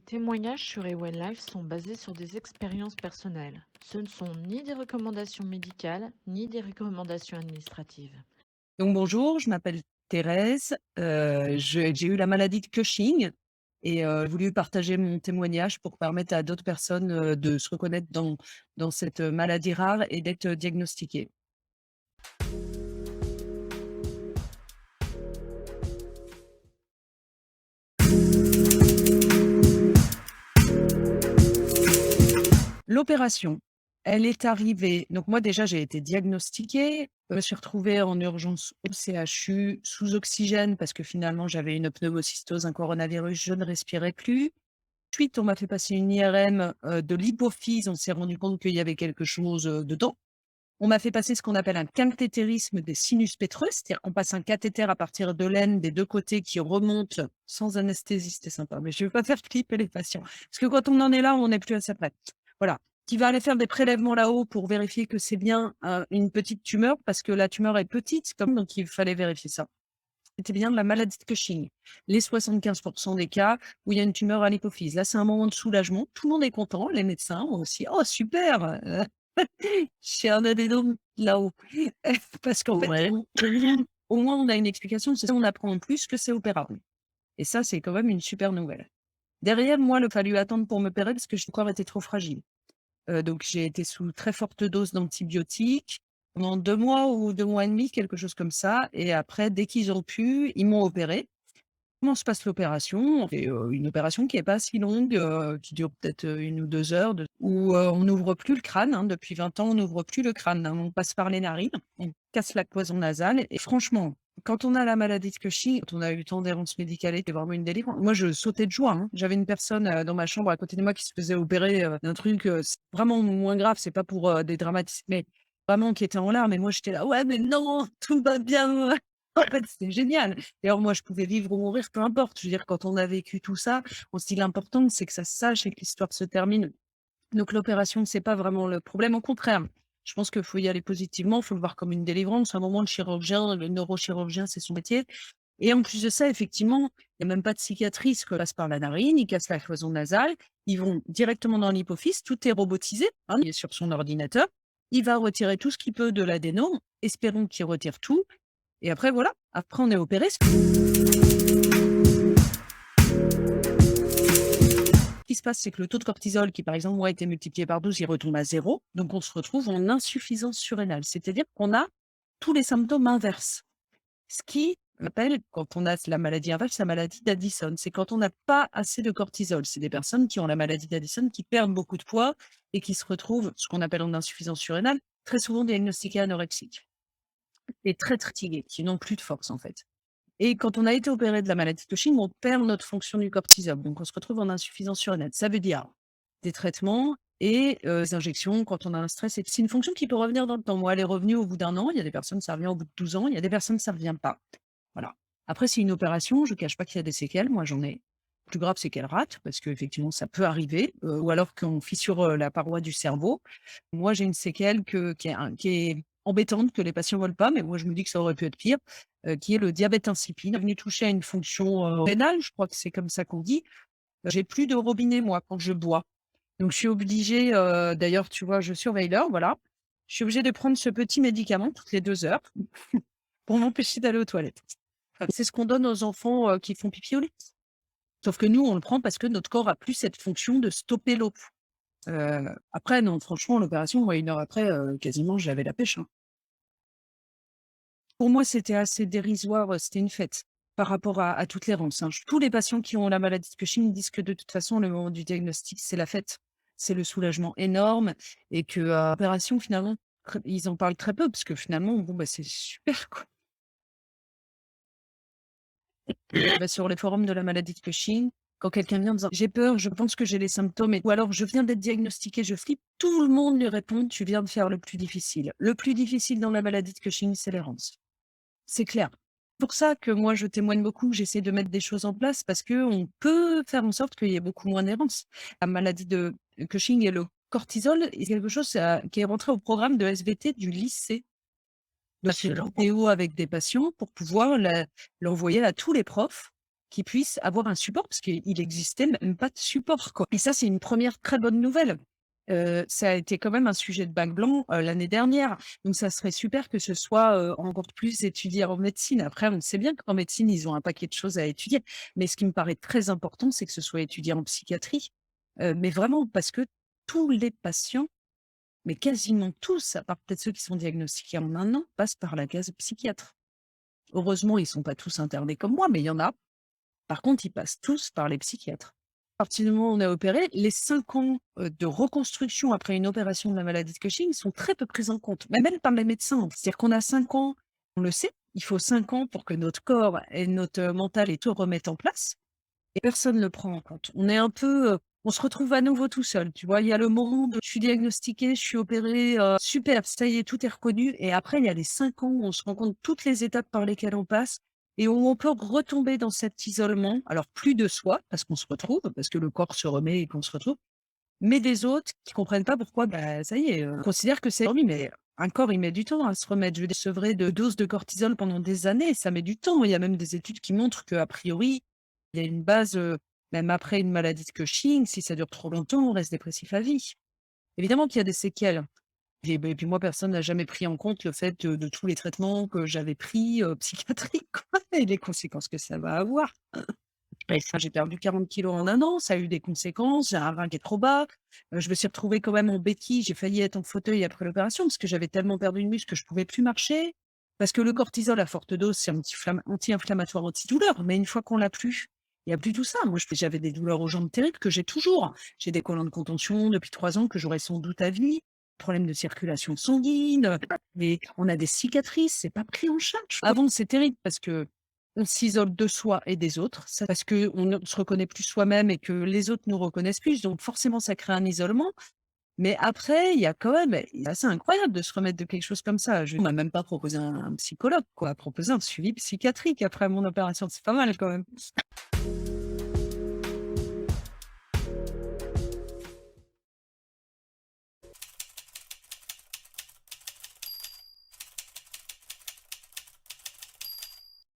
témoignages sur Ewen Life sont basés sur des expériences personnelles. Ce ne sont ni des recommandations médicales, ni des recommandations administratives. Donc bonjour, je m'appelle Thérèse, j'ai eu la maladie de Cushing et j'ai voulu partager mon témoignage pour permettre à d'autres personnes, de se reconnaître dans cette maladie rare et d'être diagnostiquées. L'opération, elle est arrivée donc moi déjà j'ai été diagnostiquée, je me suis retrouvée en urgence au CHU sous oxygène parce que finalement j'avais une pneumocystose, un coronavirus, je ne respirais plus. Ensuite, on m'a fait passer une IRM, de l'hypophyse, on s'est rendu compte qu'il y avait quelque chose, dedans. On m'a fait passer ce qu'on appelle un cathétérisme des sinus pétreux, c'est-à-dire qu'on passe un cathéter à partir de l'aine des 2 côtés qui remonte sans anesthésie, c'était sympa, mais je ne veux pas faire flipper les patients. Parce que quand on en est là, on n'est plus assez près. Voilà, qui va aller faire des prélèvements là-haut pour vérifier que c'est bien, une petite tumeur parce que la tumeur est petite comme donc il fallait vérifier ça. C'était bien de la maladie de Cushing. Les 75 des cas où il y a une tumeur à l'hypophyse. Là, c'est un moment de soulagement. Tout le monde est content, les médecins moi aussi. «Oh super, j'ai un adénome là-haut». Parce qu'en fait, Ouais. au moins on a une explication, c'est ça, on apprend en plus que c'est opérable et ça, c'est quand même une super nouvelle. Derrière, moi, il a fallu attendre pour m'opérer parce que mon corps était trop fragile. Donc j'ai été sous très forte dose d'antibiotiques pendant 2 mois ou 2 mois et demi, quelque chose comme ça et après dès qu'ils ont pu, ils m'ont opérée. Comment se passe l'opération? C'est, une opération qui est pas si longue, qui dure peut-être, 1 ou 2 heures où, on n'ouvre plus le crâne, hein. Depuis 20 ans, on n'ouvre plus le crâne, hein. On passe par les narines, on casse la cloison nasale et franchement, quand on a la maladie de Cushing, quand on a eu tant d'errance médicale, c'est vraiment une délivrance. Moi, je sautais de joie, hein. J'avais une personne, dans ma chambre à côté de moi qui se faisait opérer, d'un truc, c'est vraiment moins grave, c'est pas pour, dédramatiser, mais vraiment qui était en larmes et moi j'étais là: «Ouais, mais non, tout va bien!» En fait, c'était génial. D'ailleurs, moi, je pouvais vivre ou mourir, peu importe. Je veux dire, quand on a vécu tout ça, on se dit l'important, c'est que ça se sache et que l'histoire se termine. Donc l'opération, c'est pas vraiment le problème. Au contraire, je pense qu'il faut y aller positivement, il faut le voir comme une délivrance. À un moment, le chirurgien, le neurochirurgien, c'est son métier. Et en plus de ça, effectivement, il n'y a même pas de cicatrice que passe par la narine, ils cassent la cloison nasale, ils vont directement dans l'hypophyse, tout est robotisé, hein, il est sur son ordinateur. Il va retirer tout ce qu'il peut de l'adénome, espérons qu'il retire tout. Et après, voilà, après on est opéré. Ce qui se passe, c'est que le taux de cortisol qui, par exemple, moi, a été multiplié par 12, il retombe à 0. Donc, on se retrouve en insuffisance surrénale. C'est-à-dire qu'on a tous les symptômes inverses. Ce qui appelle, quand on a la maladie inverse, la maladie d'Addison. C'est quand on n'a pas assez de cortisol. C'est des personnes qui ont la maladie d'Addison, qui perdent beaucoup de poids et qui se retrouvent, ce qu'on appelle en insuffisance surrénale, très souvent diagnostiquées anorexiques et très fatiguées, qui n'ont plus de force, en fait. Et quand on a été opéré de la maladie de Cushing, on perd notre fonction du cortisol, donc on se retrouve en insuffisance surrénale. Ça veut dire des traitements et des injections quand on a un stress et c'est une fonction qui peut revenir dans le temps. Moi, elle est revenue au bout d'1 an, il y a des personnes, ça revient au bout de 12 ans, il y a des personnes, ça revient pas. Voilà. Après, c'est une opération, je cache pas qu'il y a des séquelles, moi j'en ai. Le plus grave, c'est qu'elle rate parce qu'effectivement, ça peut arriver, ou alors qu'on fissure, la paroi du cerveau. Moi, j'ai une séquelle qui est embêtante, que les patients veulent pas, mais moi, je me dis que ça aurait pu être pire, qui est le diabète insipide. Venu toucher à une fonction, rénale, je crois que c'est comme ça qu'on dit. J'ai plus de robinet, moi, quand je bois. Donc je suis obligée, d'ailleurs, tu vois, je surveille l'heure, voilà. Je suis obligée de prendre ce petit médicament toutes les 2 heures pour m'empêcher d'aller aux toilettes. C'est ce qu'on donne aux enfants, qui font pipi au lit. Sauf que nous, on le prend parce que notre corps a plus cette fonction de stopper l'eau. Après non, franchement, l'opération, moi, 1 heure après, quasiment, j'avais la pêche, hein. Pour moi, c'était assez dérisoire, c'était une fête par rapport à toutes les rances, hein. Tous les patients qui ont la maladie de Cushing disent que de toute façon, le moment du diagnostic, c'est la fête. C'est le soulagement énorme et que, l'opération finalement, ils en parlent très peu parce que finalement, bon, bah, c'est super, quoi. Bah, sur les forums de la maladie de Cushing, quand quelqu'un vient en disant: «J'ai peur, je pense que j'ai les symptômes» ou alors: «Je viens d'être diagnostiqué, je flippe», tout le monde lui répond: «Tu viens de faire le plus difficile». Le plus difficile dans la maladie de Cushing, c'est l'errance. C'est clair. Pour ça que moi je témoigne beaucoup, j'essaie de mettre des choses en place parce qu'on peut faire en sorte qu'il y ait beaucoup moins d'errance. La maladie de Cushing et le cortisol est quelque chose, qui est rentré au programme de SVT du lycée. Donc Excellent. vidéo avec des patients pour pouvoir l'envoyer à tous les profs qui puisse avoir un support parce qu'il existait même pas de support, quoi. Et ça, c'est une première très bonne nouvelle. Ça a été quand même un sujet de bac blanc, l'année dernière. Donc ça serait super que ce soit, encore plus étudié en médecine. Après, on sait bien qu'en médecine, ils ont un paquet de choses à étudier. Mais ce qui me paraît très important, c'est que ce soit étudié en psychiatrie. Mais vraiment parce que tous les patients, mais quasiment tous, à part peut-être ceux qui sont diagnostiqués en un an, passent par la case psychiatre. Heureusement, ils sont pas tous internés comme moi, mais il y en a. Par contre, ils passent tous par les psychiatres. À partir du moment où on a opéré, les 5 ans, de reconstruction après une opération de la maladie de Cushing sont très peu pris en compte, mais même par les médecins. C'est-à-dire qu'on a 5 ans, on le sait, il faut 5 ans pour que notre corps et notre, mental et tout remettent en place et personne ne le prend en compte. On est un peu, on se retrouve à nouveau tout seul, tu vois? Il y a le moment de: «Je suis diagnostiqué, je suis opéré, super, ça y est, tout est reconnu» et après il y a les 5 ans où on se rend compte toutes les étapes par lesquelles on passe et où on peut retomber dans cet isolement. Alors plus de soi, parce qu'on se retrouve, parce que le corps se remet et qu'on se retrouve, mais des autres qui comprennent pas pourquoi, bah, ça y est, on considère que c'est dormi, mais un corps, il met du temps à se remettre. Je veux dire, sevrer de doses de cortisol pendant des années, ça met du temps. Il y a même des études qui montrent qu'a priori, il y a une base, même après une maladie de Cushing, si ça dure trop longtemps, on reste dépressif à vie. Évidemment qu'il y a des séquelles et puis moi, personne n'a jamais pris en compte le fait, de tous les traitements que j'avais pris, psychiatriques, quoi et les conséquences que ça va avoir. Et ça, j'ai perdu 40 kilos en un an, ça a eu des conséquences, j'ai un rein qui est trop bas, je me suis retrouvée quand même en béquille, j'ai failli être en fauteuil après l'opération parce que j'avais tellement perdu de muscle que je pouvais plus marcher. Parce que le cortisol à forte dose, c'est anti-inflammatoire, antidouleur, mais une fois qu'on l'a plus, il y a plus tout ça. Moi, j'avais des douleurs aux jambes terribles que j'ai toujours. J'ai des collants de contention depuis 3 ans que j'aurai sans doute à vie, problème de circulation sanguine, mais on a des cicatrices, c'est pas pris en charge. Avant, c'est terrible parce que on s'isole de soi et des autres, ça parce qu'on ne se reconnaît plus soi-même et que les autres nous reconnaissent plus, donc forcément ça crée un isolement. Mais après, il y a quand même c'est assez incroyable de se remettre de quelque chose comme ça. On m'a même pas proposé un psychologue, quoi, on m'a proposé un suivi psychiatrique après mon opération, c'est pas mal quand même.